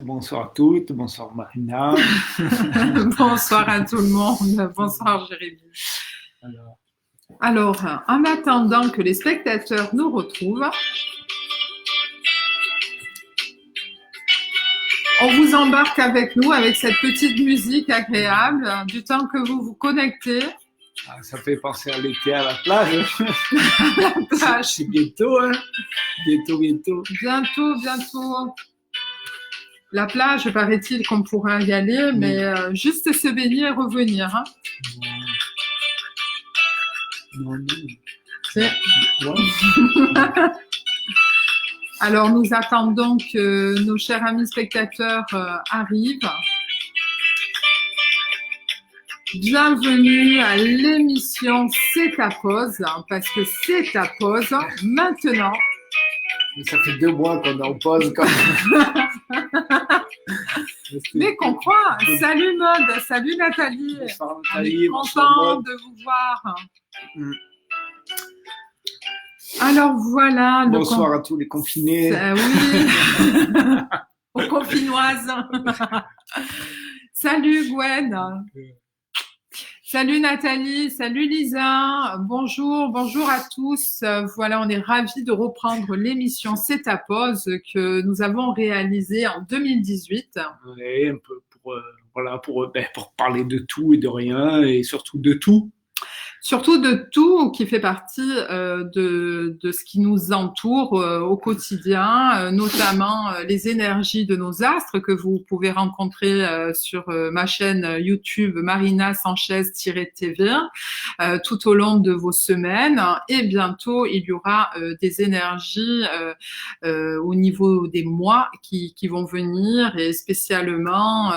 Bonsoir à toutes, bonsoir Marina. Bonsoir à tout le monde. Bonsoir Jérémy. Alors, Alors, en attendant que les spectateurs nous retrouvent, on vous embarque avec nous avec cette petite musique agréable du temps que vous vous connectez. ça fait penser à l'été à la plage. La plage. C'est bientôt, hein. Bientôt. Bientôt. La plage, paraît-il qu'on pourra y aller, mais juste se baigner et revenir. Hein. Non. C'est... Ouais. Alors, nous attendons que nos chers amis spectateurs arrivent. Bienvenue à l'émission C'est ta pause, parce que c'est ta pause maintenant. Ça fait 2 mois qu'on est en pause quand même. Mais qu'on croit. Salut Maud, salut Nathalie. Bonsoir On est Nathalie, bonsoir content Maud. de vous voir. Alors voilà. Bonsoir à tous les confinés. Oui. Aux confinoises. Salut Gwen. Salut Nathalie, salut Lisa, bonjour à tous. Voilà, on est ravis de reprendre l'émission C'est ta pause que nous avons réalisée en 2018. Ouais, un peu pour parler de tout et de rien et surtout de tout. Surtout de tout qui fait partie de ce qui nous entoure au quotidien, notamment les énergies de nos astres que vous pouvez rencontrer sur ma chaîne YouTube Marina Sanchez-TV tout au long de vos semaines. Et bientôt, il y aura des énergies au niveau des mois qui vont venir et spécialement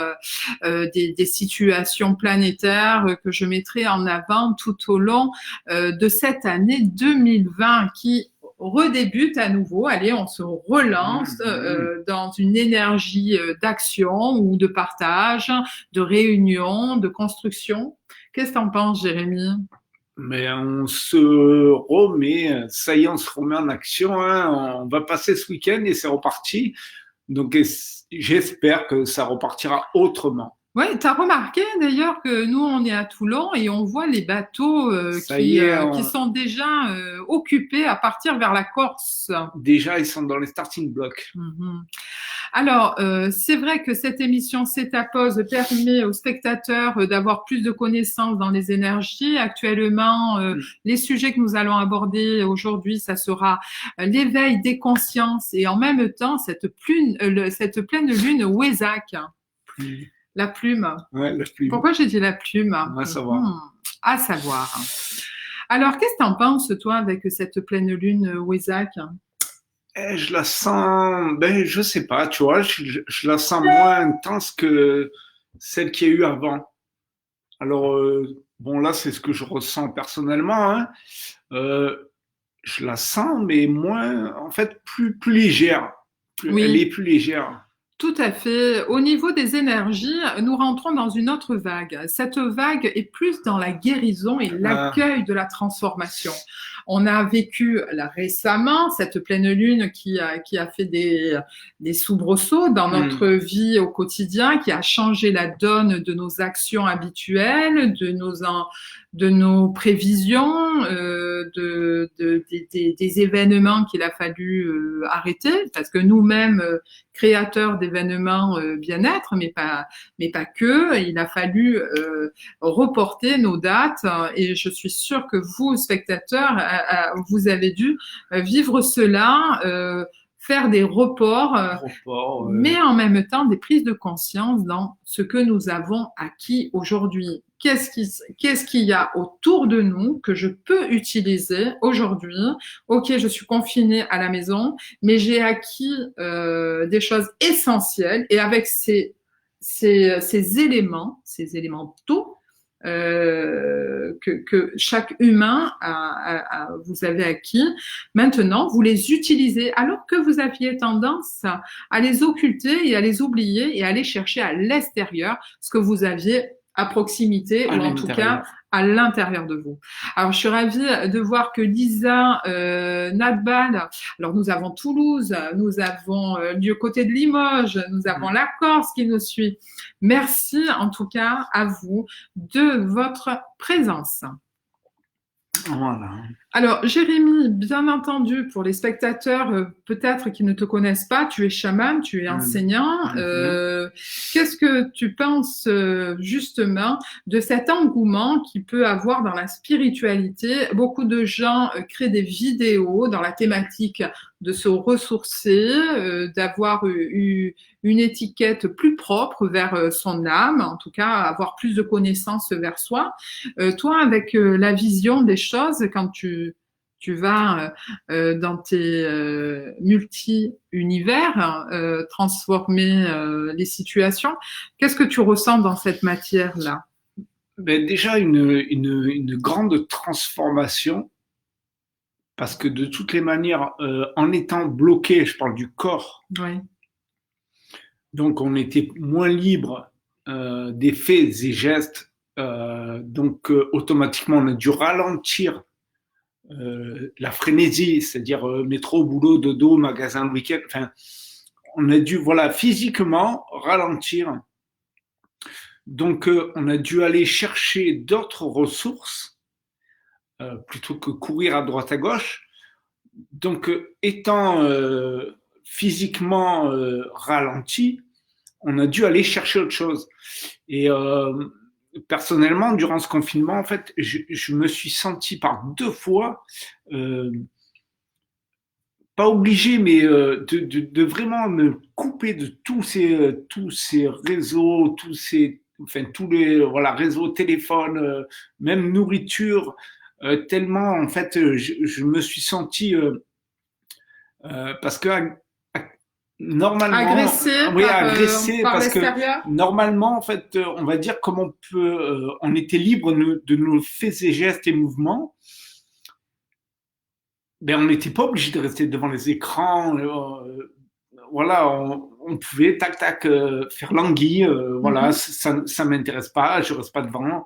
des situations planétaires que je mettrai en avant tout au long de cette année 2020 qui redébute à nouveau. Allez, on se relance dans une énergie d'action ou de partage, de réunion, de construction. Qu'est-ce que t'en penses, Jérémy? Mais on se remet, ça y est, on se remet en action. Hein. On va passer ce week-end et c'est reparti. Donc j'espère que ça repartira autrement. Oui, tu as remarqué d'ailleurs que nous, on est à Toulon et on voit les bateaux qui sont déjà occupés à partir vers la Corse. Déjà, ils sont dans les starting blocks. Mm-hmm. Alors, c'est vrai que cette émission C'est ta pause permet aux spectateurs d'avoir plus de connaissances dans les énergies. Actuellement, les sujets que nous allons aborder aujourd'hui, ça sera l'éveil des consciences et en même temps cette pleine lune Wesak. La plume. Ouais, la plume. Pourquoi j'ai dit la plume? À savoir. À savoir. Alors, qu'est-ce que tu en penses, toi, avec cette pleine lune Wesak? Je la sens, je sais pas, tu vois, je la sens moins intense que celle qu'il y a eu avant. Alors, bon, là, c'est ce que je ressens personnellement. Hein. Je la sens, mais moins, en fait, plus légère. Oui. Elle est plus légère. Tout à fait. Au niveau des énergies, nous rentrons dans une autre vague. Cette vague est plus dans la guérison et l'accueil de la transformation. On a vécu là récemment cette pleine lune qui a fait des soubresauts dans notre vie au quotidien, qui a changé la donne de nos actions habituelles, de nos prévisions, des événements qu'il a fallu arrêter, parce que nous-mêmes, créateurs d'événements bien-être, mais pas que, il a fallu reporter nos dates, et je suis sûre que vous, spectateurs, vous avez dû vivre cela, faire des reports, mais en même temps des prises de conscience dans ce que nous avons acquis aujourd'hui. Qu'est-ce qu'il y a autour de nous que je peux utiliser aujourd'hui? Ok, je suis confinée à la maison, mais j'ai acquis des choses essentielles et avec ces éléments tôt, que chaque humain vous avez acquis. Maintenant, vous les utilisez alors que vous aviez tendance à les occulter et à les oublier et à aller chercher à l'extérieur ce que vous aviez à proximité ou en tout cas à l'intérieur de vous. Alors, je suis ravie de voir que Lisa Nadbal, alors nous avons Toulouse, nous avons du côté de Limoges, nous avons la Corse qui nous suit. Merci en tout cas à vous de votre présence. Voilà. Alors, Jérémy, bien entendu, pour les spectateurs peut-être qui ne te connaissent pas, tu es chaman, tu es enseignant. Qu'est-ce que tu penses justement de cet engouement qu'il peut avoir dans la spiritualité? Beaucoup de gens créent des vidéos dans la thématique de se ressourcer, d'avoir une étiquette plus propre vers son âme, en tout cas avoir plus de connaissances vers soi. Toi, avec la vision des choses, quand tu vas dans tes multi-univers transformer les situations, qu'est-ce que tu ressens dans cette matière-là? Ben déjà une grande transformation, parce que de toutes les manières, en étant bloqué, je parle du corps, Oui. donc on était moins libre des faits et gestes, donc automatiquement on a dû ralentir la frénésie, c'est-à-dire métro, boulot, dodo, magasin le week-end. Enfin, on a dû, voilà, physiquement ralentir. Donc, on a dû aller chercher d'autres ressources plutôt que courir à droite à gauche. Donc, étant physiquement ralenti, on a dû aller chercher autre chose. Et personnellement, durant ce confinement, en fait, je me suis senti par 2 fois, pas obligé, mais de vraiment me couper de tous ces réseaux, tous les voilà, réseaux, téléphones, même nourriture, tellement, en fait, je me suis senti, parce que normalement, agressé oui, par, agressé, par parce que l'extérieur? normalement, en fait, on va dire comme on peut, on était libre de nos faits et gestes et mouvements. Ben, on n'était pas obligé de rester devant les écrans. Voilà, on pouvait tac tac faire l'anguille. Voilà, ça m'intéresse pas, je reste pas devant.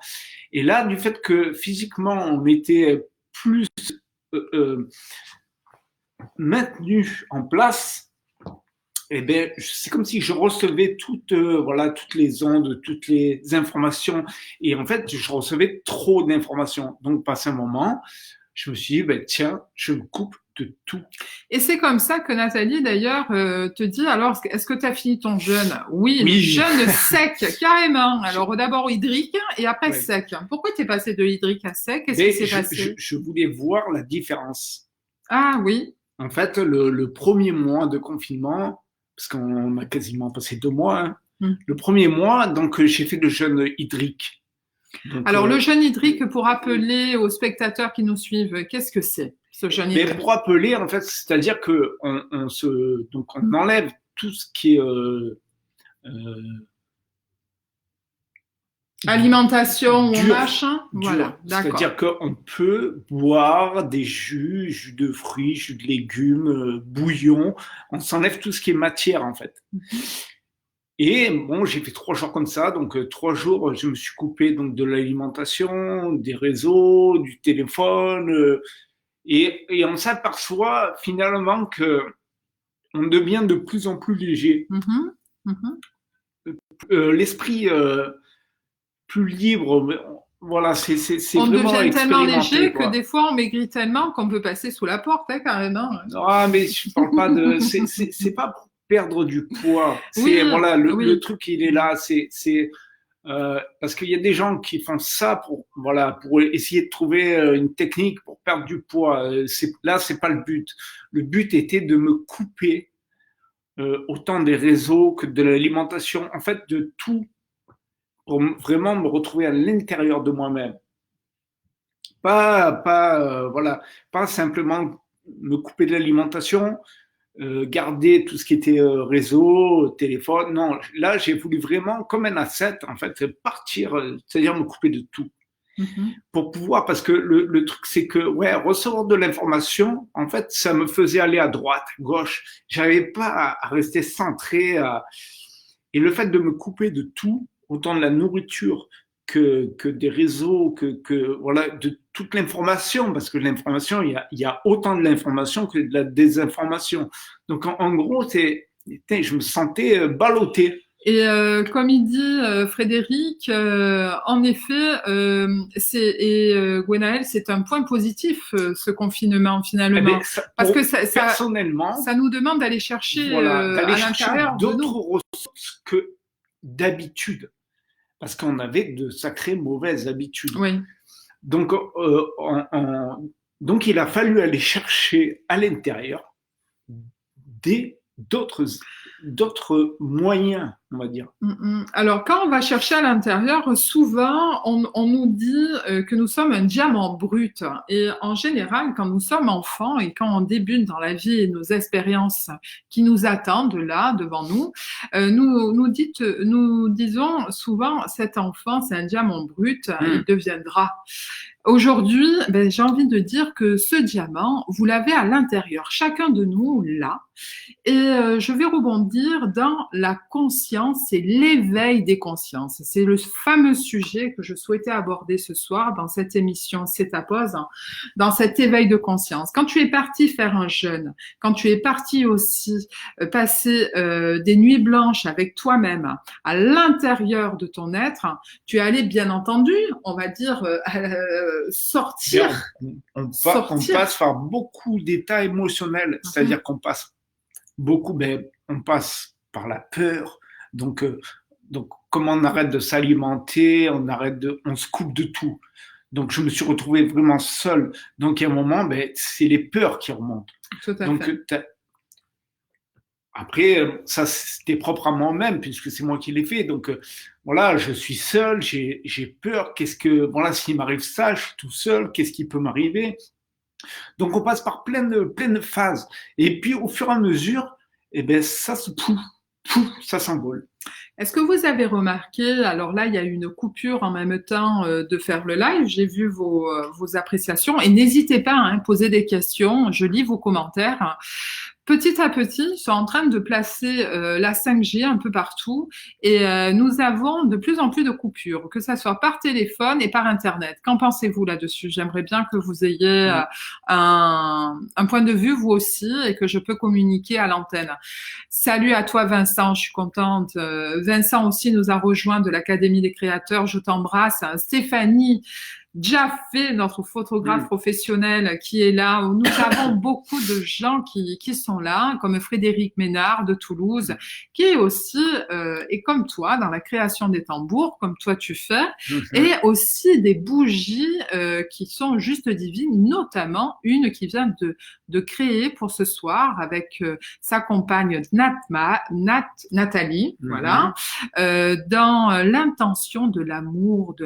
Et là, du fait que physiquement on était plus euh, maintenu en place, eh ben, c'est comme si je recevais voilà, toutes les ondes, toutes les informations. Et en fait, je recevais trop d'informations. Donc, passé un moment, je me suis dit, ben, tiens, je me coupe de tout. Et c'est comme ça que Nathalie, d'ailleurs, te dit, alors, est-ce que tu as fini ton jeûne? Oui, Oui. jeûne sec, carrément. Alors, d'abord hydrique et après Ouais. sec. Pourquoi tu es passé de hydrique à sec? Qu'est-ce qui s'est passé? Je voulais voir la différence. Ah oui. En fait, le premier mois de confinement, parce qu'on a quasiment passé 2 mois, hein, le premier mois, donc j'ai fait le jeûne hydrique. Donc, alors, le jeûne hydrique, pour rappeler aux spectateurs qui nous suivent, qu'est-ce que c'est, ce jeûne hydrique? Pour rappeler, en fait, c'est-à-dire que donc on enlève tout ce qui est alimentation ou dur, machin, voilà, d'accord. C'est-à-dire qu'on peut boire des jus de fruits, jus de légumes, bouillon. On s'enlève tout ce qui est matière, en fait. Et bon, j'ai fait 3 jours comme ça. Donc, 3 jours, je me suis coupé donc de l'alimentation, des réseaux, du téléphone. Et on s'aperçoit finalement que on devient de plus en plus léger. L'esprit plus libre, voilà, c'est on vraiment devient tellement léger quoi. que des fois on maigrit tellement qu'on peut passer sous la porte, hein, carrément. Ah, mais je parle pas de, c'est pas pour perdre du poids. C'est Oui, voilà, oui. le truc il est là, c'est parce qu'il y a des gens qui font ça pour voilà pour essayer de trouver une technique pour perdre du poids. Là, c'est pas le but. Le but était de me couper autant des réseaux que de l'alimentation, en fait, de tout, pour vraiment me retrouver à l'intérieur de moi-même. Voilà, pas simplement me couper de l'alimentation, garder tout ce qui était réseau, téléphone. Non, là, j'ai voulu vraiment, comme un ascète, en fait, partir, c'est-à-dire me couper de tout. Pour pouvoir, parce que le truc, c'est que, ouais, recevoir de l'information, en fait, ça me faisait aller à droite, à gauche. J'arrivais pas à rester centré. Et le fait de me couper de tout, autant de la nourriture que des réseaux, voilà, de toute l'information, parce que l'information, il y a autant de l'information que de la désinformation. Donc en gros, je me sentais ballotté. Et comme il dit Frédéric, en effet, Gwenaël, c'est un point positif ce confinement finalement, Eh bien, parce que personnellement, ça nous demande d'aller chercher voilà, à l'intérieur d'autres ressources que d'habitude, parce qu'on avait de sacrées mauvaises habitudes. Oui. Donc, donc il a fallu aller chercher à l'intérieur d'autres moyens, on va dire. Alors, quand on va chercher à l'intérieur, souvent, on nous dit que nous sommes un diamant brut. Et en général, quand nous sommes enfants et quand on débute dans la vie et nos expériences qui nous attendent là, devant nous, nous disons souvent, cet enfant, c'est un diamant brut, il deviendra. Aujourd'hui, j'ai envie de dire que ce diamant, vous l'avez à l'intérieur, chacun de nous l'a. Et je vais rebondir dans la conscience et l'éveil des consciences. C'est le fameux sujet que je souhaitais aborder ce soir dans cette émission C'est ta pause, dans cet éveil de conscience. Quand tu es parti faire un jeûne, quand tu es parti aussi passer des nuits blanches avec toi-même à l'intérieur de ton être, tu es allé bien entendu, on va dire, sortir. On passe par beaucoup d'états émotionnels, c'est-à-dire qu'on passe on passe par la peur. Donc comment on arrête de s'alimenter, on se coupe de tout. Donc je me suis retrouvé vraiment seul. Donc il y a un moment, c'est les peurs qui remontent. Tout à fait. Après, ça c'était propre à moi-même puisque c'est moi qui l'ai fait. Donc voilà, je suis seul, j'ai peur. Voilà, s'il m'arrive ça, je suis tout seul. Qu'est-ce qui peut m'arriver? Donc on passe par plein de phases. Et puis au fur et à mesure, ça s'envole. Est-ce que vous avez remarqué, alors là, il y a eu une coupure en même temps de faire le live, j'ai vu vos appréciations et n'hésitez pas à poser des questions, je lis vos commentaires. Petit à petit, ils sont en train de placer la 5G un peu partout et nous avons de plus en plus de coupures, que ça soit par téléphone et par Internet. Qu'en pensez-vous là-dessus? J'aimerais bien que vous ayez un point de vue, vous aussi, et que je peux communiquer à l'antenne. Salut à toi Vincent, je suis contente. Vincent aussi nous a rejoint de l'Académie des créateurs, je t'embrasse. Stéphanie Jaffé, notre photographe professionnel qui est là. Nous avons beaucoup de gens qui sont là, comme Frédéric Ménard de Toulouse, qui est aussi, et comme toi, dans la création des tambours, comme toi tu fais, et aussi des bougies qui sont juste divines, notamment une qui vient de créer pour ce soir avec sa compagne Nathalie, voilà, dans l'intention de l'amour,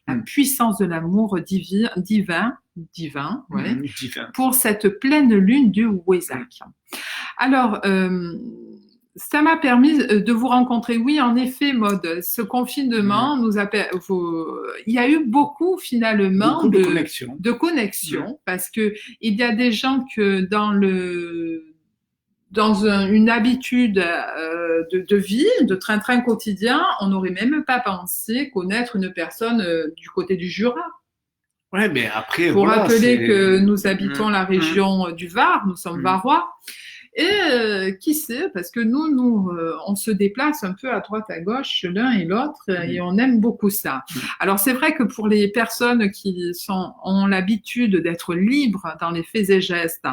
la puissance de l'amour divin, ouais, pour cette pleine lune du Wesak. Alors, ça m'a permis de vous rencontrer. Oui, en effet, Maud, ce confinement il y a eu beaucoup finalement de connexions parce que il y a des gens que dans une habitude de vie, de train-train quotidien, on n'aurait même pas pensé connaître une personne du côté du Jura. Ouais, mais après, pour rappeler que nous habitons la région du Var, nous sommes varois. Et qui sait, parce que nous, on se déplace un peu à droite, à gauche, l'un et l'autre, et on aime beaucoup ça. Alors c'est vrai que pour les personnes qui ont l'habitude d'être libres dans les faits et gestes,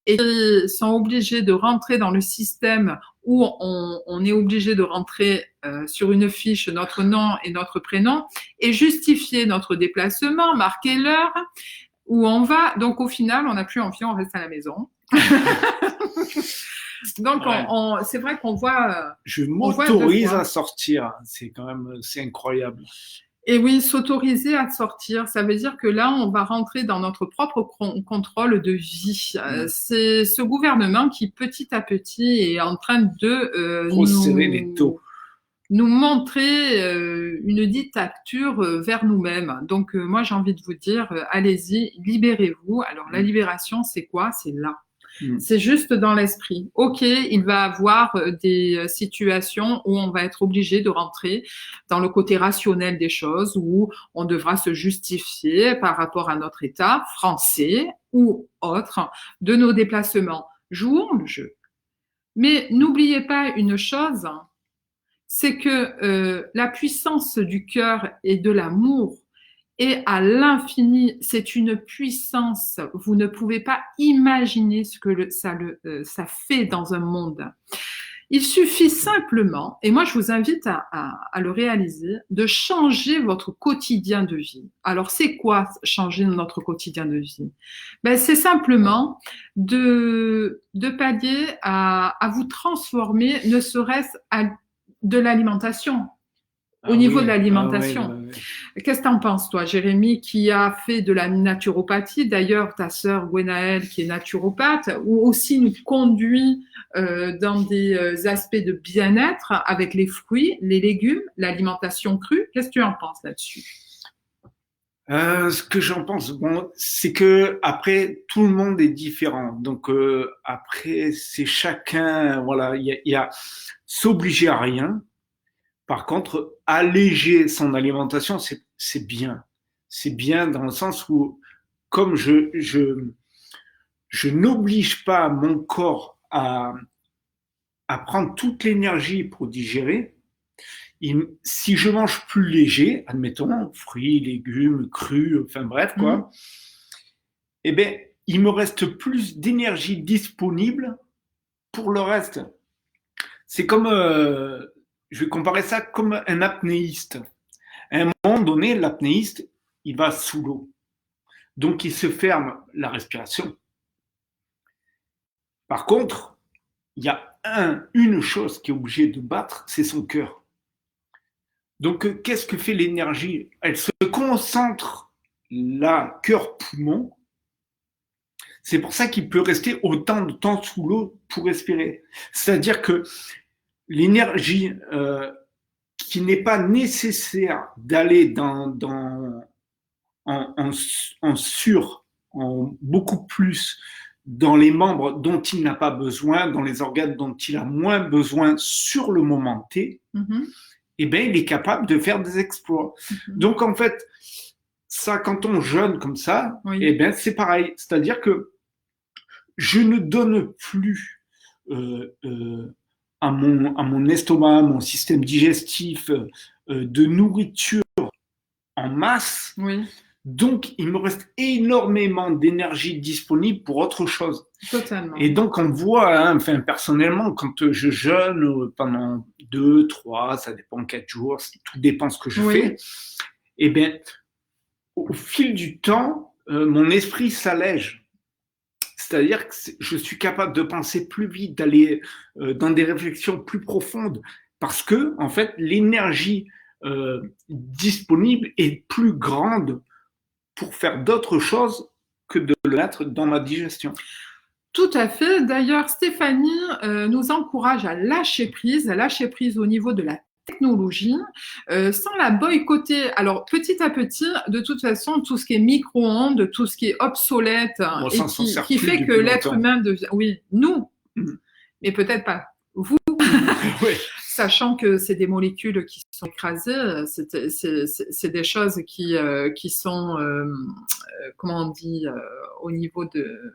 et qui sont obligés de rentrer dans le système où on est obligé de rentrer sur une fiche notre nom et notre prénom et justifier notre déplacement, marquer l'heure où on va. Donc au final, on n'a plus envie, on reste à la maison. Donc c'est vrai qu'on voit. Je m'autorise à sortir. C'est incroyable. Et oui, s'autoriser à sortir, ça veut dire que là, on va rentrer dans notre propre contrôle de vie. C'est ce gouvernement qui, petit à petit, est en train de nous montrer une dictature vers nous-mêmes. Donc, moi, j'ai envie de vous dire, allez-y, libérez-vous. Alors, la libération, c'est quoi? C'est là. C'est juste dans l'esprit. Ok, il va avoir des situations où on va être obligé de rentrer dans le côté rationnel des choses, où on devra se justifier par rapport à notre état français ou autre de nos déplacements. Jouons le jeu. Mais n'oubliez pas une chose, c'est que la puissance du cœur et de l'amour est à l'infini. C'est une puissance. Vous ne pouvez pas imaginer ce que ça fait dans un monde. Il suffit simplement, et moi je vous invite à le réaliser, de changer votre quotidien de vie. Alors c'est quoi changer notre quotidien de vie? C'est simplement de pallier à vous transformer, ne serait-ce de l'alimentation. Au niveau de l'alimentation. Qu'est-ce que tu en penses, toi, Jérémy, qui a fait de la naturopathie? D'ailleurs, ta sœur Gwenaëlle, qui est naturopathe, ou aussi nous conduit dans des aspects de bien-être avec les fruits, les légumes, l'alimentation crue. Qu'est-ce que tu en penses là-dessus? Ce que j'en pense, c'est que après tout le monde est différent. Donc après, c'est chacun, voilà, il y a s'obliger à rien. Par contre, alléger son alimentation, c'est bien. C'est bien dans le sens où, comme je n'oblige pas mon corps à prendre toute l'énergie pour digérer, si je mange plus léger, admettons, fruits, légumes, crus, enfin bref, quoi, eh bien, il me reste plus d'énergie disponible pour le reste. C'est comme... je vais comparer ça comme un apnéiste. À un moment donné, l'apnéiste, il va sous l'eau. Donc, il se ferme la respiration. Par contre, il y a une chose qui est obligée de battre, c'est son cœur. Donc, qu'est-ce que fait l'énergie? Elle se concentre là, cœur-poumon. C'est pour ça qu'il peut rester autant de temps sous l'eau pour respirer. C'est-à-dire que l'énergie qui n'est pas nécessaire d'aller en beaucoup plus dans les membres dont il n'a pas besoin, dans les organes dont il a moins besoin sur le moment T, eh bien, il est capable de faire des exploits. Donc, en fait, ça, quand on jeûne comme ça, eh bien, c'est pareil. C'est-à-dire que je ne donne plus à mon estomac, à mon système digestif, de nourriture en masse. Donc, il me reste énormément d'énergie disponible pour autre chose. Totalement. Et donc, on voit, personnellement, quand je jeûne pendant 2, 3, ça dépend 4 jours, tout dépend ce que je fais, eh bien, au fil du temps, mon esprit s'allège. C'est-à-dire que je suis capable de penser plus vite, d'aller dans des réflexions plus profondes, parce que, en fait, l'énergie disponible est plus grande pour faire d'autres choses que de l'être dans ma digestion. Tout à fait. D'ailleurs, Stéphanie nous encourage à lâcher prise au niveau de la technologie, sans la boycotter. Alors, petit à petit, de toute façon, tout ce qui est micro-ondes, tout ce qui est obsolète, et qui fait que l'être humain devient... Oui, nous, mais peut-être pas vous. Sachant que c'est des molécules qui sont écrasées, c'est des choses qui sont, comment on dit, au niveau de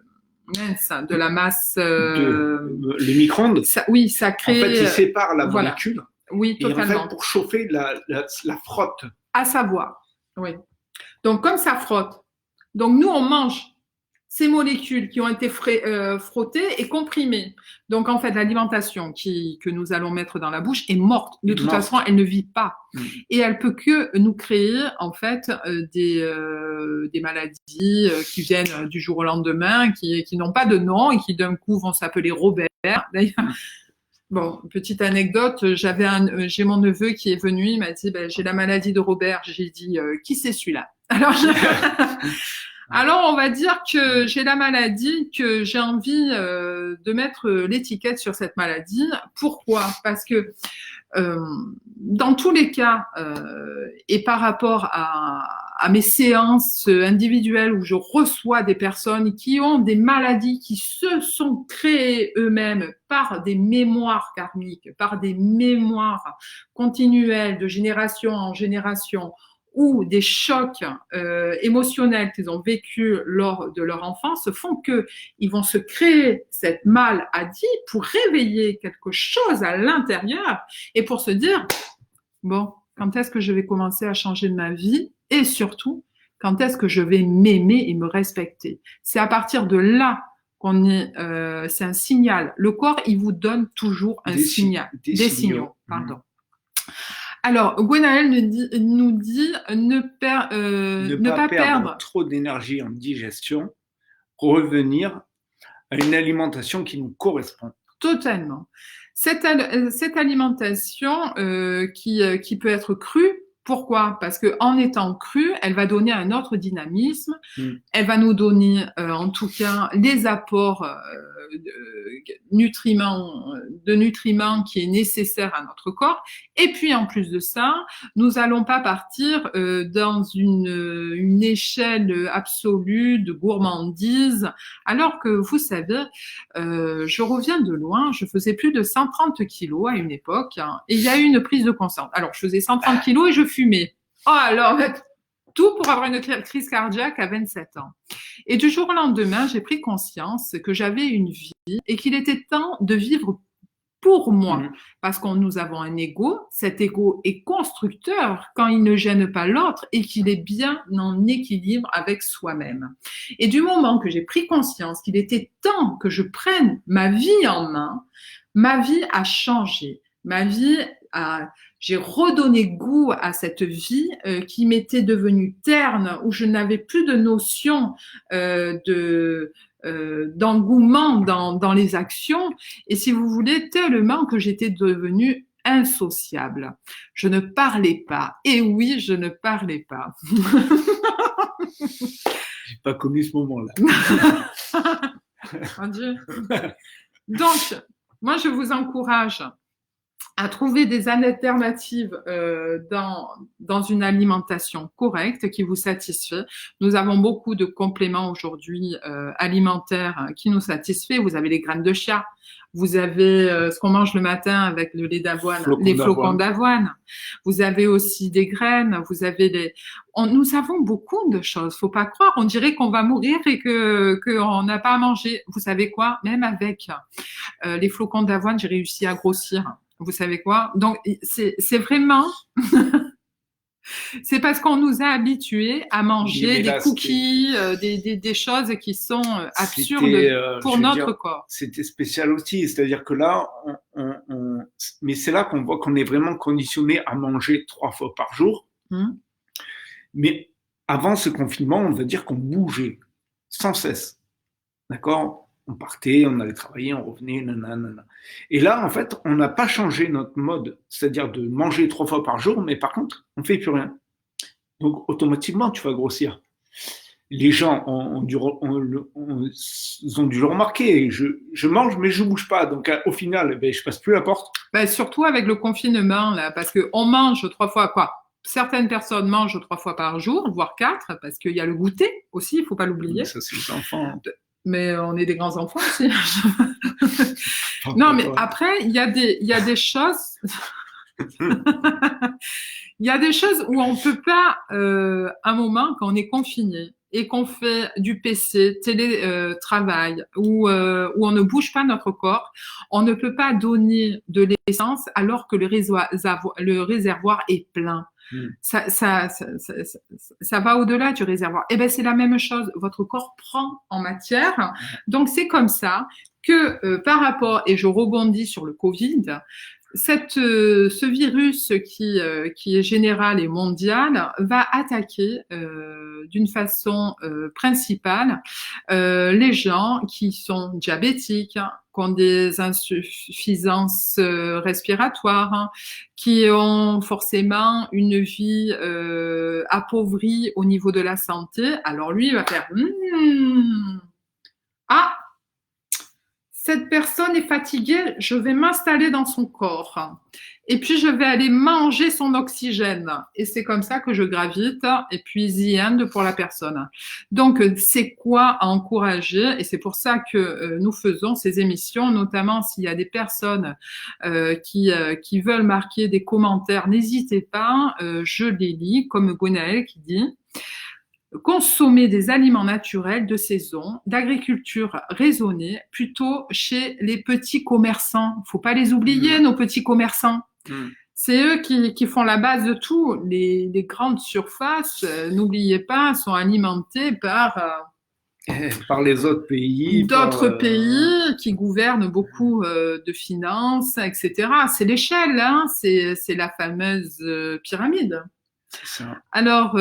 la masse... les micro-ondes. Oui, ça crée... En fait, ils séparent la molécule. Oui, totalement. Et en fait, pour chauffer la frotte. À savoir, oui. Donc, comme ça frotte, donc nous, on mange ces molécules qui ont été frottées et comprimées. Donc, en fait, l'alimentation que nous allons mettre dans la bouche est morte. De toute façon, elle ne vit pas. Et elle peut que nous créer, en fait, des maladies qui viennent du jour au lendemain, qui n'ont pas de nom et qui, d'un coup, vont s'appeler Robert. D'ailleurs, bon, petite anecdote, j'ai mon neveu qui est venu, il m'a dit, j'ai la maladie de Robert. J'ai dit, qui c'est celui-là? Alors, on va dire que j'ai la maladie, que j'ai envie de mettre l'étiquette sur cette maladie. Pourquoi? Parce que dans tous les cas, et par rapport à mes séances individuelles où je reçois des personnes qui ont des maladies qui se sont créées eux-mêmes par des mémoires karmiques, par des mémoires continuelles de génération en génération, ou des chocs émotionnels qu'ils ont vécus lors de leur enfance, font qu'ils vont se créer cette maladie pour réveiller quelque chose à l'intérieur et pour se dire, bon, quand est-ce que je vais commencer à changer de ma vie et surtout, quand est-ce que je vais m'aimer et me respecter. C'est à partir de là qu'on est, c'est un signal. Le corps, il vous donne toujours un signal, des signaux. Pardon. Alors, Gwenaël nous dit ne pas perdre trop d'énergie en digestion, revenir à une alimentation qui nous correspond. Totalement. Cette alimentation qui peut être crue, pourquoi? Parce que en étant crue, elle va donner un autre dynamisme. Elle va nous donner, en tout cas, les apports de nutriments qui est nécessaire à notre corps. Et puis, en plus de ça, nous allons pas partir dans une échelle absolue de gourmandise, alors que vous savez, je reviens de loin, je faisais plus de 130 kilos à une époque, hein, et il y a eu une prise de conscience. Alors, je faisais 130 kilos et je fumais. Oh, alors, tout pour avoir une crise cardiaque à 27 ans. Et du jour au lendemain, j'ai pris conscience que j'avais une vie et qu'il était temps de vivre pour moi. Parce que nous avons un ego, cet ego est constructeur quand il ne gêne pas l'autre et qu'il est bien en équilibre avec soi-même. Et du moment que j'ai pris conscience qu'il était temps que je prenne ma vie en main, ma vie a changé. J'ai redonné goût à cette vie qui m'était devenue terne, où je n'avais plus de notion d'engouement dans les actions, et si vous voulez, tellement que j'étais devenue insociable. Je ne parlais pas. Et oui, je ne parlais pas. J'ai pas connu ce moment-là. Mon Dieu. Donc, moi, je vous encourage à trouver des alternatives dans une alimentation correcte qui vous satisfait. Nous avons beaucoup de compléments aujourd'hui alimentaires qui nous satisfait. Vous avez les graines de chia, vous avez ce qu'on mange le matin avec le lait d'avoine, les flocons d'avoine. Vous avez aussi des graines, vous avez nous avons beaucoup de choses. Faut pas croire, on dirait qu'on va mourir et qu'on n'a pas à manger. Vous savez quoi? Même avec les flocons d'avoine, j'ai réussi à grossir. Vous savez quoi? Donc, c'est vraiment... c'est parce qu'on nous a habitués à manger des cookies, des choses qui sont absurdes pour notre corps. C'était spécial aussi, c'est-à-dire que là, mais c'est là qu'on voit qu'on est vraiment conditionné à manger 3 fois par jour. Mais avant ce confinement, on va dire qu'on bougeait sans cesse. D'accord? On partait, on allait travailler, on revenait, nanana. Et là, en fait, on n'a pas changé notre mode, c'est-à-dire de manger 3 fois par jour, mais par contre, on ne fait plus rien. Donc, automatiquement, tu vas grossir. Les gens ont dû le remarquer. Je mange, mais je ne bouge pas. Donc, au final, je ne passe plus la porte. Surtout avec le confinement, là, parce qu'on mange 3 fois, quoi. Certaines personnes mangent 3 fois par jour, voire 4, parce qu'il y a le goûter aussi, il ne faut pas l'oublier. Ça, c'est les enfants. Mais on est des grands enfants aussi. Non, mais après, il y a des choses. Il y a des choses où on peut pas, un moment, quand on est confiné et qu'on fait du PC, télétravail, où on ne bouge pas notre corps, on ne peut pas donner de l'essence alors que le réservoir est plein. Ça va au-delà du réservoir. Eh ben, c'est la même chose. Votre corps prend en matière. Donc, c'est comme ça que par rapport, et je rebondis sur le Covid, ce virus qui est général et mondial va attaquer d'une façon principale les gens qui sont diabétiques, qui ont des insuffisances respiratoires, qui ont forcément une vie appauvrie au niveau de la santé. Alors lui, il va faire ah, cette personne est fatiguée, je vais m'installer dans son corps. Et puis, je vais aller manger son oxygène. Et c'est comme ça que je gravite. Et puis, the end pour la personne. Donc, c'est quoi à encourager? Et c'est pour ça que nous faisons ces émissions, notamment s'il y a des personnes qui veulent marquer des commentaires, n'hésitez pas. Je les lis, comme Gwenaël qui dit consommer des aliments naturels de saison, d'agriculture raisonnée, plutôt chez les petits commerçants. Faut pas les oublier, nos petits commerçants. C'est eux qui font la base de tout. Les grandes surfaces, n'oubliez pas, sont alimentées par les autres pays. D'autres pays qui gouvernent beaucoup de finances, etc. C'est l'échelle, hein, c'est la fameuse pyramide. Alors,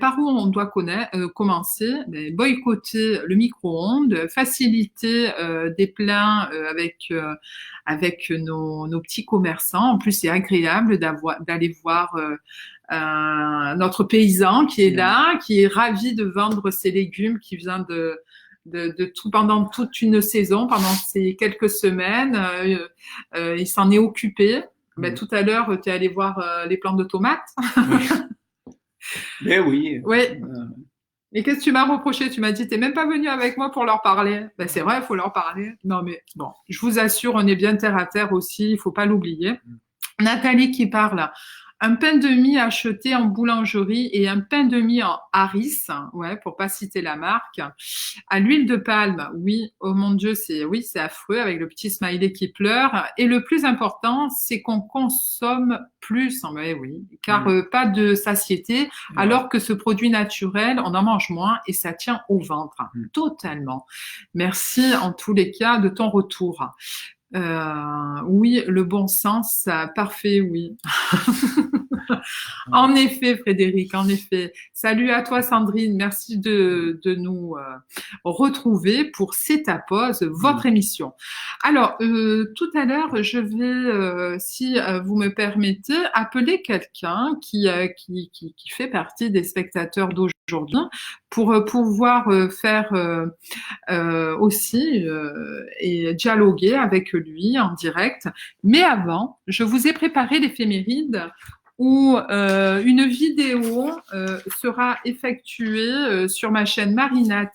par où on doit commencer? Boycotter le micro-ondes, faciliter des plats avec nos petits commerçants. En plus, c'est agréable d'aller voir notre paysan qui est là, qui est ravi de vendre ses légumes, qui vient de tout pendant toute une saison, pendant ces quelques semaines. Il s'en est occupé. Tout à l'heure, tu es allé voir les plants de tomates. Oui. Mais oui. Oui. Et qu'est-ce que tu m'as reproché? Tu m'as dit, t'es même pas venu avec moi pour leur parler. C'est vrai, il faut leur parler. Non, mais bon, je vous assure, on est bien terre à terre aussi, il faut pas l'oublier. Nathalie qui parle. Un pain de mie acheté en boulangerie et un pain de mie en Harris, ouais, pour pas citer la marque, à l'huile de palme, oui, oh mon Dieu, c'est affreux avec le petit smiley qui pleure. Et le plus important, c'est qu'on consomme plus, oui, car pas de satiété, alors que ce produit naturel, on en mange moins et ça tient au ventre, totalement. Merci en tous les cas de ton retour. Oui, le bon sens, parfait, oui. En effet, Frédéric, en effet. Salut à toi, Sandrine. Merci de nous retrouver pour C'est ta pause, votre émission. Alors, tout à l'heure, je vais, si vous me permettez, appeler quelqu'un qui fait partie des spectateurs d'aujourd'hui pour pouvoir faire aussi et dialoguer avec lui en direct. Mais avant, je vous ai préparé l'éphéméride où une vidéo sera effectuée sur ma chaîne Marina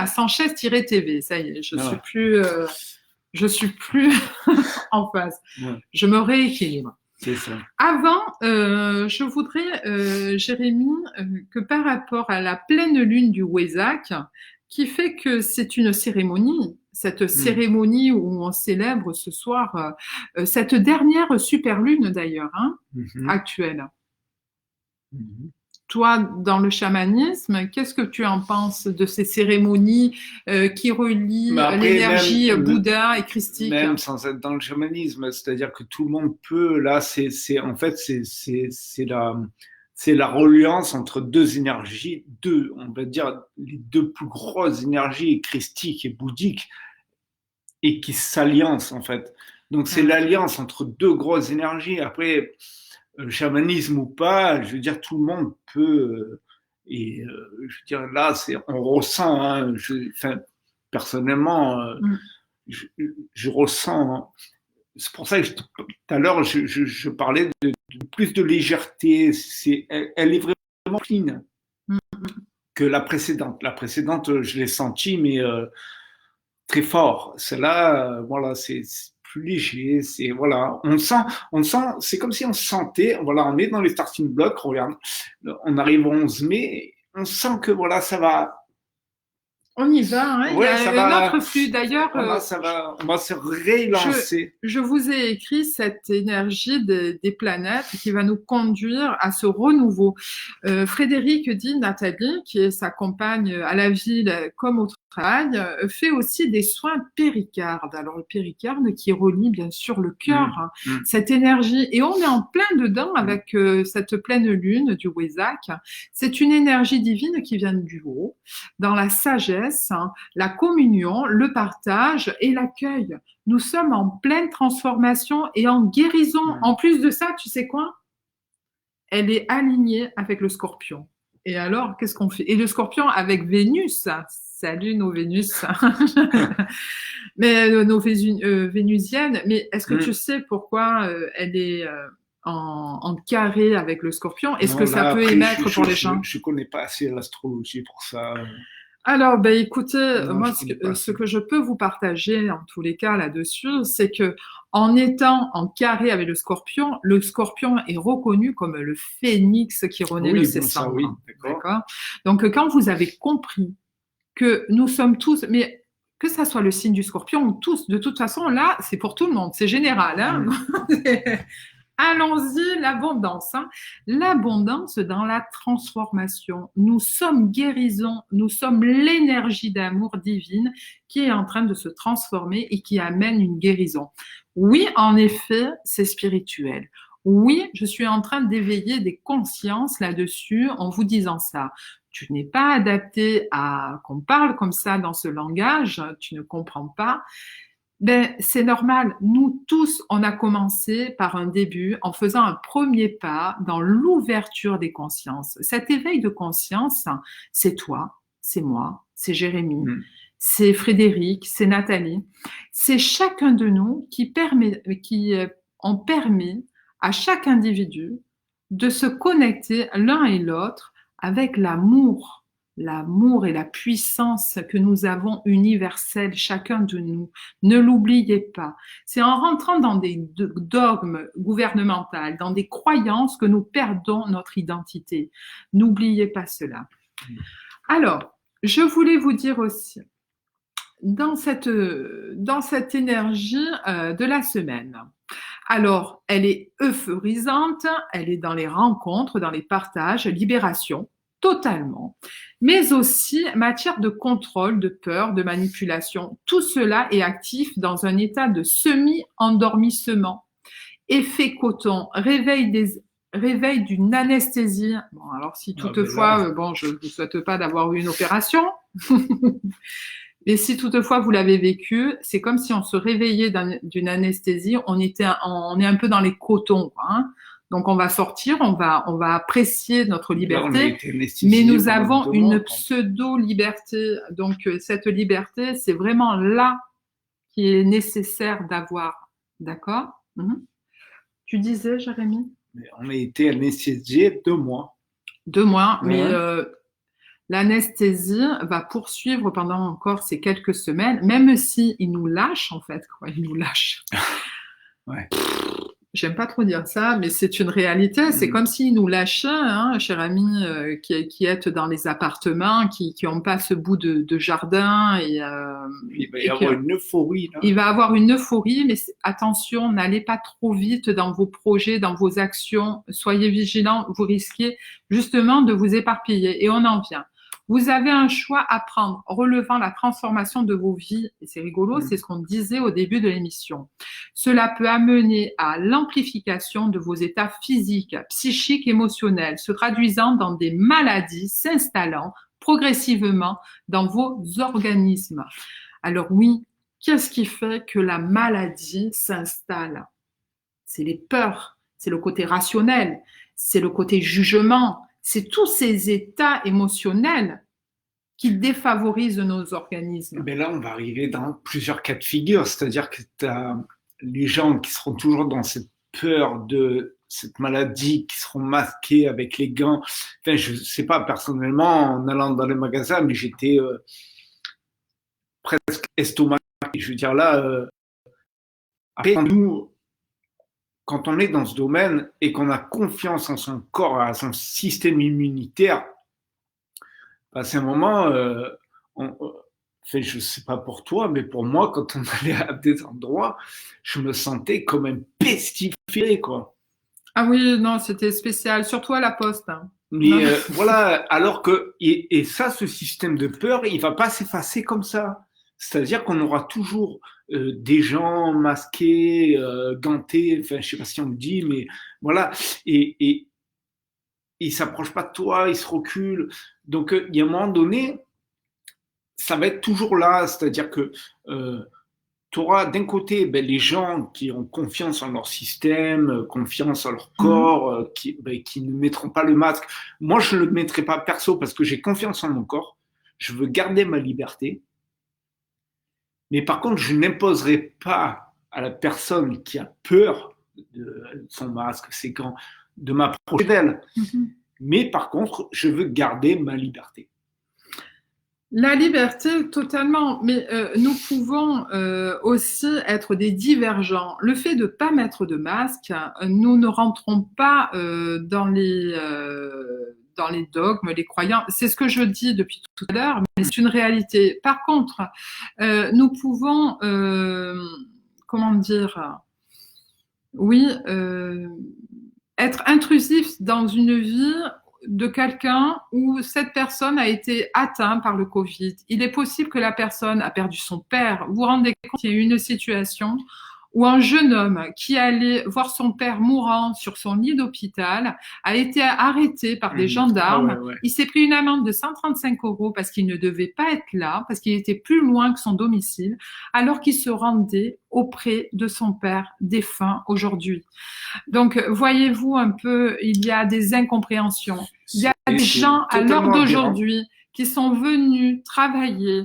Sanchez-TV. Ça y est, je suis plus en phase. Ouais. Je me rééquilibre. C'est ça. Avant, je voudrais, Jérémy, que par rapport à la pleine lune du Wesak, qui fait que c'est une cérémonie, cette cérémonie où on célèbre ce soir cette dernière super lune d'ailleurs, hein, actuelle. Toi, dans le chamanisme, qu'est-ce que tu en penses de ces cérémonies qui relient l'énergie Bouddha et christique? Même sans être dans le chamanisme, c'est-à-dire que tout le monde peut, là, c'est la reliance entre deux énergies, on va dire, les deux plus grosses énergies, christiques et bouddhiques, et qui s'alliancent, en fait. Donc, c'est l'alliance entre deux grosses énergies. Après, chamanisme ou pas, je veux dire, tout le monde peut, je veux dire, là, on ressent, hein, personnellement, je ressens, hein, c'est pour ça que tout à l'heure, je parlais de plus de légèreté, elle est vraiment clean que la précédente. La précédente, je l'ai sentie, mais très fort. Celle-là, voilà, c'est plus léger, voilà, on sent, c'est comme si on se sentait, voilà, on est dans les starting blocks, regarde, on arrive au 11 mai, on sent que voilà, ça va. On y va, hein. Ouais, il y a un autre flux. D'ailleurs, on va se relancer. Je vous ai écrit cette énergie des planètes qui va nous conduire à ce renouveau. Frédéric dit, Nathalie, qui est sa compagne à la ville comme au travail, fait aussi des soins péricardes. Alors le péricarde qui relie bien sûr le cœur, cette énergie. Et on est en plein dedans avec cette pleine lune du Wesak. C'est une énergie divine qui vient du haut, dans la sagesse, la communion, le partage et l'accueil. Nous sommes en pleine transformation et en guérison. En plus de ça, tu sais quoi? Elle est alignée avec le Scorpion. Et alors, qu'est-ce qu'on fait? Et le scorpion avec Vénus, salut nos Vénus, mais vénusiennes, mais est-ce que tu sais pourquoi elle est en carré avec le scorpion? Est-ce Non, que ça là, peut après, émettre pour les gens? je connais pas assez l'astrologie pour ça. Alors, ben, écoutez, Non, moi, je connais pas ce assez. que je peux vous partager en tous les cas là-dessus, c'est que en étant en carré avec le scorpion est reconnu comme le phénix qui renaît de Oui, ses bon, ça, oui, cendres. d'accord. D'accord? Donc, quand vous avez compris que nous sommes tous, mais que ça soit le signe du scorpion ou tous, de toute façon, là, c'est pour tout le monde, c'est général, hein? Mm. Allons-y, l'abondance. Hein. L'abondance dans la transformation. Nous sommes guérison, nous sommes l'énergie d'amour divine qui est en train de se transformer et qui amène une guérison. Oui, en effet, c'est spirituel. Oui, je suis en train d'éveiller des consciences là-dessus en vous disant ça. Tu n'es pas adapté à qu'on parle comme ça dans ce langage, tu ne comprends pas. Ben, c'est normal. Nous tous, on a commencé par un début en faisant un premier pas dans l'ouverture des consciences. Cet éveil de conscience, c'est toi, c'est moi, c'est Jérémie, Mm. c'est Frédéric, c'est Nathalie. C'est chacun de nous qui en permet à chaque individu de se connecter l'un et l'autre avec l'amour et la puissance que nous avons universelle, chacun de nous. Ne l'oubliez pas. C'est en rentrant dans des dogmes gouvernementaux, dans des croyances que nous perdons notre identité. N'oubliez pas cela. Alors, je voulais vous dire aussi, dans cette énergie de la semaine, alors, elle est euphorisante, elle est dans les rencontres, dans les partages, libération, totalement, mais aussi matière de contrôle, de peur, de manipulation. Tout cela est actif dans un état de semi-endormissement. Effet coton, réveil d'une anesthésie. Bon, alors si Ah, ben toutefois, là, bon, je ne vous souhaite pas d'avoir eu une opération, mais si toutefois vous l'avez vécu, c'est comme si on se réveillait d'une anesthésie, on est un peu dans les cotons, quoi, hein. Donc on va sortir, on va apprécier notre mais là, on a liberté, été mais anesthésié nous pendant avons 2 mois, une quoi. pseudo-liberté. Donc cette liberté, c'est vraiment là qui est nécessaire d'avoir. D'accord? Mhm. Tu disais, Jérémy? Mais on a été anesthésié 2 mois. 2 mois, mais Ouais. l'anesthésie va poursuivre pendant encore ces quelques semaines, même si il nous lâche en fait, quoi. Il nous lâche. Ouais. J'aime pas trop dire ça, mais c'est une réalité. C'est Mm. comme s'il nous lâchait, hein, cher ami, qui êtes dans les appartements, qui ont pas ce bout de jardin Il va y et que avoir une euphorie, là. il va avoir une euphorie, mais attention, n'allez pas trop vite dans vos projets, dans vos actions. Soyez vigilants, vous risquez justement de vous éparpiller. Et on en vient. Vous avez un choix à prendre, relevant la transformation de vos vies. Et c'est rigolo, Mm. c'est ce qu'on disait au début de l'émission. Cela peut amener à l'amplification de vos états physiques, psychiques, émotionnels, se traduisant dans des maladies s'installant progressivement dans vos organismes. Alors oui, qu'est-ce qui fait que la maladie s'installe? C'est les peurs, c'est le côté rationnel, c'est le côté jugement, c'est tous ces états émotionnels qui défavorisent nos organismes. Mais là, on va arriver dans plusieurs cas de figure. C'est-à-dire que tu as les gens qui seront toujours dans cette peur de cette maladie, qui seront masqués avec les gants. Enfin, je sais pas, personnellement, en allant dans les magasins, mais j'étais presque estomaqué. Je veux dire, là, après, nous, quand on est dans ce domaine et qu'on a confiance en son corps, à son système immunitaire, bah, c'est un moment, enfin, je ne sais pas pour toi, mais pour moi, quand on allait à des endroits, je me sentais comme un pestiféré, quoi. Ah oui, non, c'était spécial, surtout à la poste. Hein. Non. Mais voilà, alors que, et ça, ce système de peur, il va pas s'effacer comme ça. C'est-à-dire qu'on aura toujours des gens masqués, gantés, enfin, je sais pas si on le dit, mais voilà, et ils s'approchent pas de toi, ils se reculent. Donc, il y a un moment donné, ça va être toujours là, c'est-à-dire que tu auras d'un côté les gens qui ont confiance en leur système, confiance en leur Mhm. corps, qui ne mettront pas le masque. Moi, je ne le mettrai pas perso parce que j'ai confiance en mon corps. Je veux garder ma liberté. Mais par contre, je n'imposerai pas à la personne qui a peur de son masque, ses gants, de m'approcher d'elle. Mhm. Mais par contre, je veux garder ma liberté. La liberté, totalement, mais nous pouvons aussi être des divergents. Le fait de ne pas mettre de masque, nous ne rentrons pas dans les dogmes, les croyants. C'est ce que je dis depuis tout à l'heure, mais c'est une réalité. Par contre, nous pouvons, comment dire, oui, être intrusif dans une vie de quelqu'un où cette personne a été atteinte par le Covid. Il est possible que la personne a perdu son père. Vous vous rendez compte qu'il y a eu une situation où un jeune homme qui allait voir son père mourant sur son lit d'hôpital a été arrêté par des gendarmes. Ah ouais. Il s'est pris une amende de 135 € parce qu'il ne devait pas être là, parce qu'il était plus loin que son domicile, alors qu'il se rendait auprès de son père défunt aujourd'hui. Donc, voyez-vous un peu, il y a des incompréhensions. Il y a des gens à l'heure d'aujourd'hui qui sont venus travailler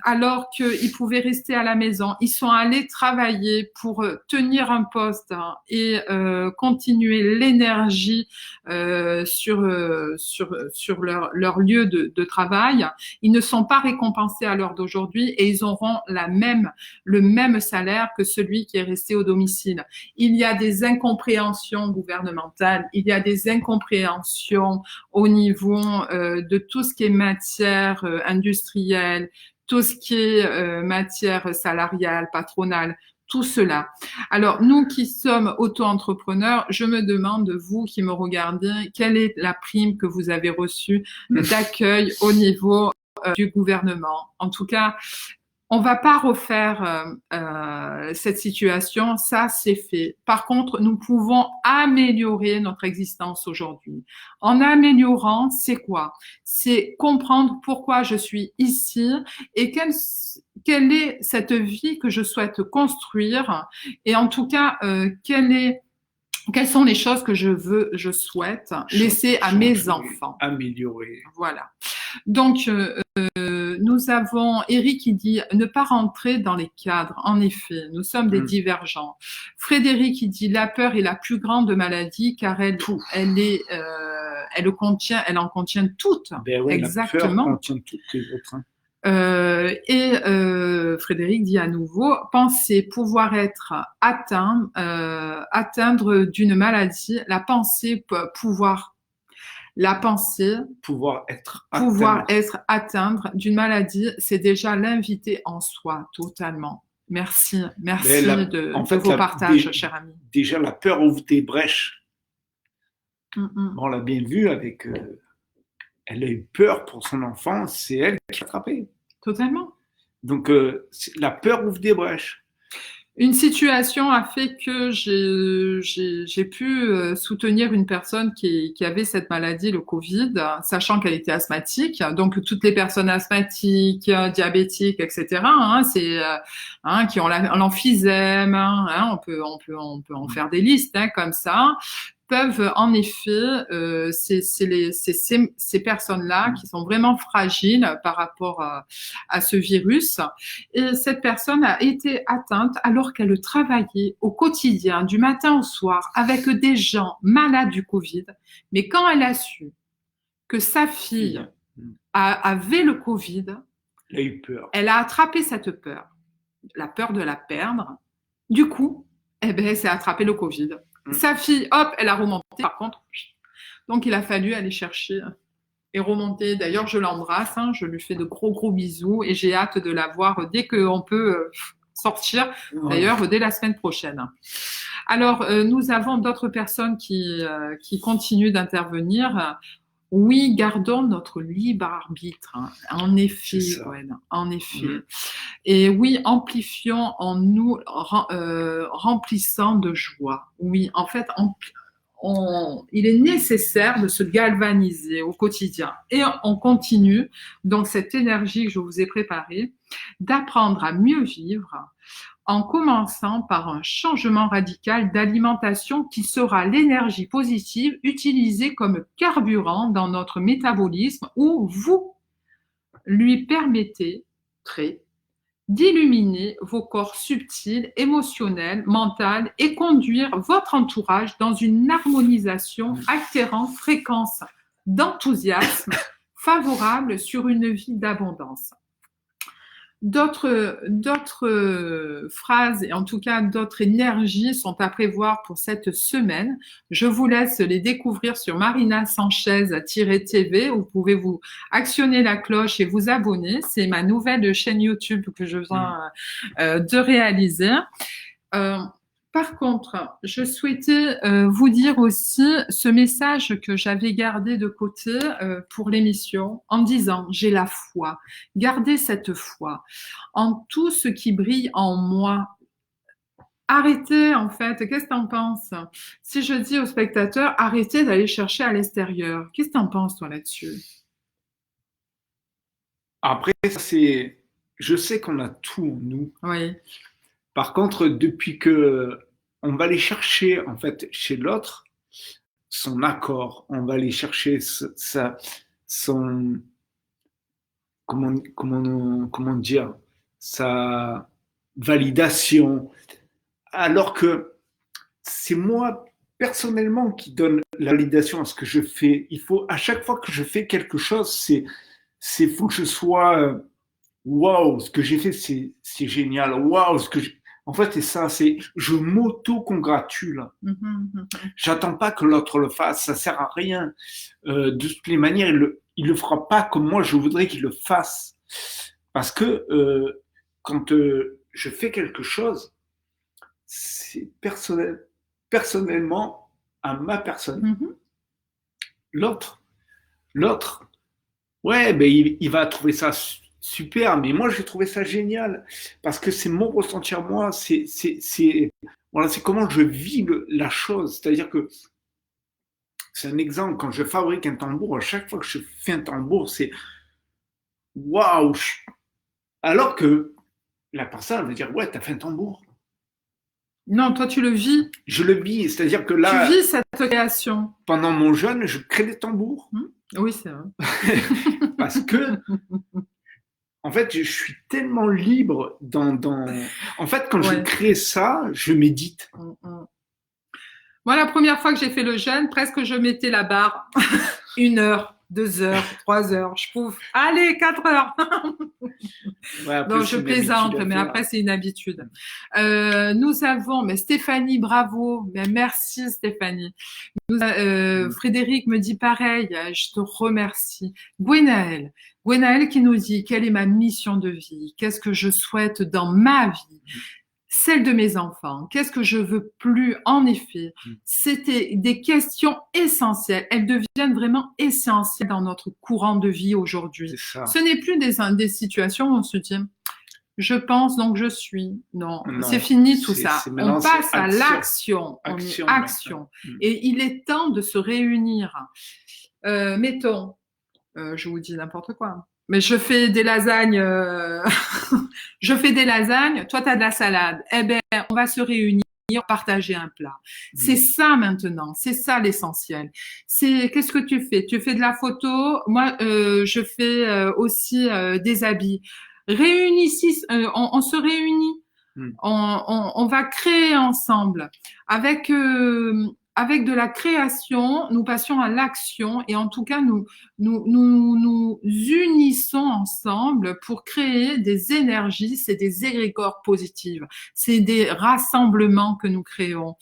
alors qu'ils pouvaient rester à la maison. Ils sont allés travailler pour tenir un poste et continuer l'énergie sur leur lieu de travail. Ils ne sont pas récompensés à l'heure d'aujourd'hui et ils auront le même salaire que celui qui est resté au domicile. Il y a des incompréhensions gouvernementales, il y a des incompréhensions au niveau de tout ce qui est matière industrielle, tout ce qui est matière salariale, patronale, tout cela. Alors, nous qui sommes auto-entrepreneurs, je me demande, vous qui me regardez, quelle est la prime que vous avez reçue d'accueil au niveau du gouvernement? En tout cas, on va pas refaire cette situation, ça c'est fait. Par contre, nous pouvons améliorer notre existence aujourd'hui. En améliorant, c'est quoi? C'est comprendre pourquoi je suis ici et quelle est cette vie que je souhaite construire et en tout cas, quelles sont les choses que je souhaite laisser à mes enfants. Améliorer. Voilà. Donc, nous avons Eric qui dit ne pas rentrer dans les cadres. En effet, nous sommes des divergents. Frédéric qui dit la peur est la plus grande maladie car elle en contient toutes. Ben ouais, exactement. La peur contient toutes les autres. Frédéric dit à nouveau penser pouvoir être atteindre d'une maladie, la pensée pouvoir être atteindre d'une maladie, c'est déjà l'inviter en soi totalement. Merci de vos partages, cher ami. Déjà, la peur ouvre des brèches. On l'a bien vu avec. Elle a eu peur pour son enfant, c'est elle qui l'a attrapé. Totalement. Donc, la peur ouvre des brèches. Une situation a fait que j'ai pu soutenir une personne qui avait cette maladie, le Covid, sachant qu'elle était asthmatique. Donc toutes les personnes asthmatiques, diabétiques, etc. Qui ont l'emphysème. On peut en faire des listes comme ça. Peuvent en effet, ces personnes-là qui sont vraiment fragiles par rapport à ce virus. Et cette personne a été atteinte alors qu'elle travaillait au quotidien, du matin au soir, avec des gens malades du Covid. Mais quand elle a su que sa fille avait le Covid, elle a eu peur. Elle a attrapé cette peur, la peur de la perdre. Du coup, elle s'est attrapé le Covid. Sa fille, hop, elle a remonté. Par contre, donc il a fallu aller chercher et remonter. D'ailleurs, je l'embrasse, je lui fais de gros bisous et j'ai hâte de la voir dès qu'on peut sortir. D'ailleurs, dès la semaine prochaine. Alors, nous avons d'autres personnes qui continuent d'intervenir. Oui, gardons notre libre arbitre. En effet, Gwen, en effet. Et oui, amplifions en nous, remplissant de joie. Oui, en fait, il est nécessaire de se galvaniser au quotidien. Et on continue, donc cette énergie que je vous ai préparée, d'apprendre à mieux vivre en commençant par un changement radical d'alimentation qui sera l'énergie positive utilisée comme carburant dans notre métabolisme où vous lui permettez d'illuminer vos corps subtils, émotionnels, mentaux et conduire votre entourage dans une harmonisation altérant fréquence d'enthousiasme favorable sur une vie d'abondance. D'autres phrases et en tout cas d'autres énergies sont à prévoir pour cette semaine. Je vous laisse les découvrir sur Marina Sanchez-TV. Vous pouvez vous actionner la cloche et vous abonner. C'est ma nouvelle chaîne YouTube que je viens de réaliser. Par contre, je souhaitais vous dire aussi ce message que j'avais gardé de côté pour l'émission en disant « J'ai la foi ». Gardez cette foi en tout ce qui brille en moi. Arrêtez, en fait. Qu'est-ce que tu en penses? Si je dis aux spectateurs, arrêtez d'aller chercher à l'extérieur. Qu'est-ce que tu en penses, toi, là-dessus? Après, je sais qu'on a tout en nous. Oui. Par contre, depuis que on va aller chercher en fait chez l'autre son accord, on va aller chercher son comment dire sa validation, alors que c'est moi personnellement qui donne la validation à ce que je fais. Il faut à chaque fois que je fais quelque chose, c'est faut que je sois waouh, ce que j'ai fait, c'est génial. Waouh, en fait, c'est ça, je m'auto-congratule. J'attends pas que l'autre le fasse, ça sert à rien. De toutes les manières, il le fera pas comme moi je voudrais qu'il le fasse. Parce que quand je fais quelque chose, c'est personnellement à ma personne. L'autre, ouais, ben il va trouver ça super, mais moi j'ai trouvé ça génial parce que c'est mon ressenti à moi, voilà, c'est comment je vis la chose. C'est-à-dire que c'est un exemple, quand je fabrique un tambour, à chaque fois que je fais un tambour, c'est waouh, alors que la personne va dire ouais, t'as fait un tambour. Non, toi tu le vis. Je le vis, c'est-à-dire que là, tu vis cette création. Pendant mon jeûne, je crée des tambours. Oui, c'est vrai. Parce que en fait, je suis tellement libre En fait, quand je crée ça, je médite. Moi, la première fois que j'ai fait le jeûne, presque je mettais la barre 1 heure, 2 heures, 3 heures. Je pouffe. Allez, 4 heures. Non, je plaisante, mais après, c'est une habitude. Nous avons, mais Stéphanie, bravo. Mais merci, Stéphanie. Frédéric me dit pareil. Je te remercie. Gwenaël qui nous dit quelle est ma mission de vie, qu'est-ce que je souhaite dans ma vie, celle de mes enfants, qu'est-ce que je veux plus. En effet, c'était des questions essentielles. Elles deviennent vraiment essentielles dans notre courant de vie aujourd'hui. Ce n'est plus des situations où on se dit je pense donc je suis. Non, c'est fini tout ça. On passe à l'action. On est action. Et il est temps de se réunir. Mettons, je vous dis n'importe quoi. Mais je fais des lasagnes, toi tu as de la salade. Eh ben, on va se réunir, partager un plat. C'est ça maintenant, c'est ça l'essentiel. Qu'est-ce que tu fais? Tu fais de la photo, moi je fais aussi des habits. Réunissez, on se réunit. On va créer ensemble avec de la création, nous passions à l'action et en tout cas, nous unissons ensemble pour créer des énergies, c'est des égrégores positives, c'est des rassemblements que nous créons.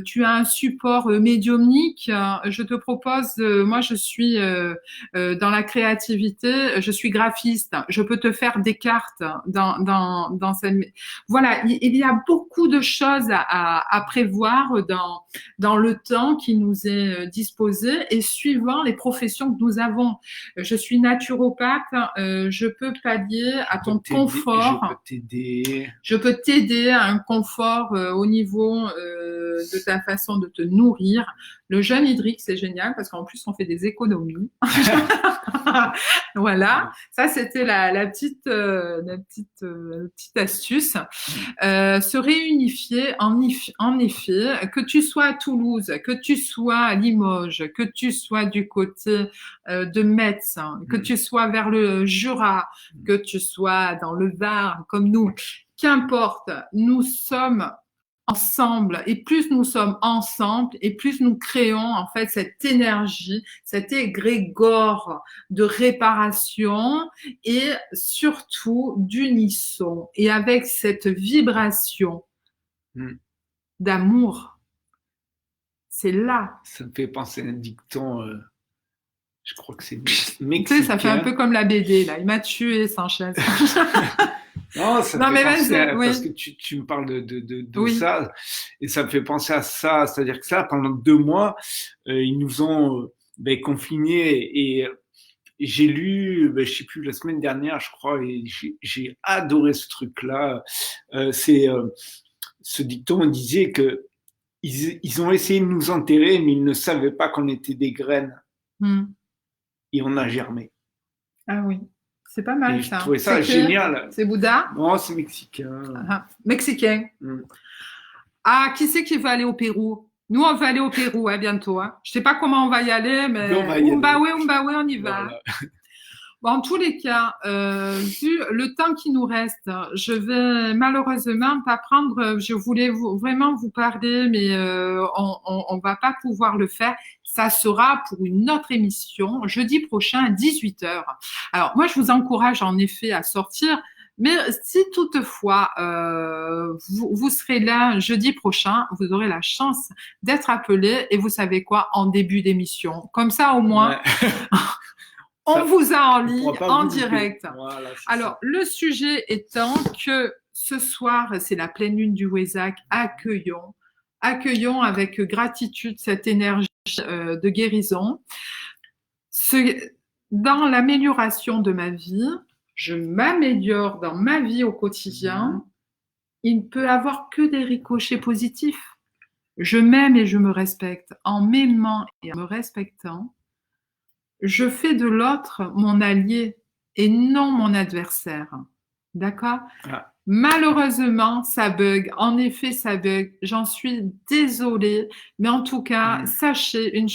Tu as un support médiumnique, je te propose, moi je suis dans la créativité, je suis graphiste, je peux te faire des cartes dans cette... Voilà, il y a beaucoup de choses à prévoir dans le temps qui nous est disposé et suivant les professions que nous avons. Je suis naturopathe, je peux pallier à ton confort. Je peux t'aider. Je peux t'aider à un confort au niveau de ta façon de te nourrir. Le jeûne hydrique, c'est génial parce qu'en plus, on fait des économies. Voilà, ça c'était la petite astuce. Se réunifier en effet, que tu sois à Toulouse, que tu sois à Limoges, que tu sois du côté de Metz, que tu sois vers le Jura, que tu sois dans le Var comme nous, qu'importe, nous sommes ensemble, et plus nous sommes ensemble et plus nous créons en fait cette énergie, cet égrégore de réparation et surtout d'unisson et avec cette vibration d'amour. C'est là. Ça me fait penser à un dicton, je crois que c'est mexicain. Tu sais, ça fait un peu comme la BD là, il m'a tué Sanchez. Non, ça me fait penser parce que oui. tu me parles de Oui. ça, et ça me fait penser à ça, c'est-à-dire que ça, pendant 2 mois, ils nous ont confinés, et j'ai lu, je sais plus, la semaine dernière, je crois, et j'ai adoré ce truc-là. Ce dicton disait que ils ont essayé de nous enterrer, mais ils ne savaient pas qu'on était des graines, et on a germé. Ah oui. C'est pas mal, et ça. Je trouvais ça génial. C'est Bouddha? Non, c'est mexicain. Mexicain. Ah, qui c'est qui veut aller au Pérou? Nous, on va aller au Pérou, bientôt. Je sais pas comment on va y aller, mais Umbawe, on y va. Voilà. Bon, en tous les cas, vu le temps qui nous reste, je vais malheureusement pas prendre. Je voulais vraiment vous parler, mais on va pas pouvoir le faire. Ça sera pour une autre émission, jeudi prochain à 18h. Alors, moi, je vous encourage en effet à sortir. Mais si toutefois vous serez là jeudi prochain, vous aurez la chance d'être appelé et vous savez quoi, en début d'émission. Comme ça, au moins, on vous a en ligne, en direct. Voilà, alors, le sujet étant que ce soir, c'est la pleine lune du Wesak. Accueillons avec gratitude cette énergie de guérison. Dans l'amélioration de ma vie, je m'améliore dans ma vie au quotidien, il ne peut avoir que des ricochets positifs. Je m'aime et je me respecte. En m'aimant et en me respectant, je fais de l'autre mon allié et non mon adversaire. D'accord ? Malheureusement, ça bug. En effet, ça bug. J'en suis désolée. Mais en tout cas, sachez une chose.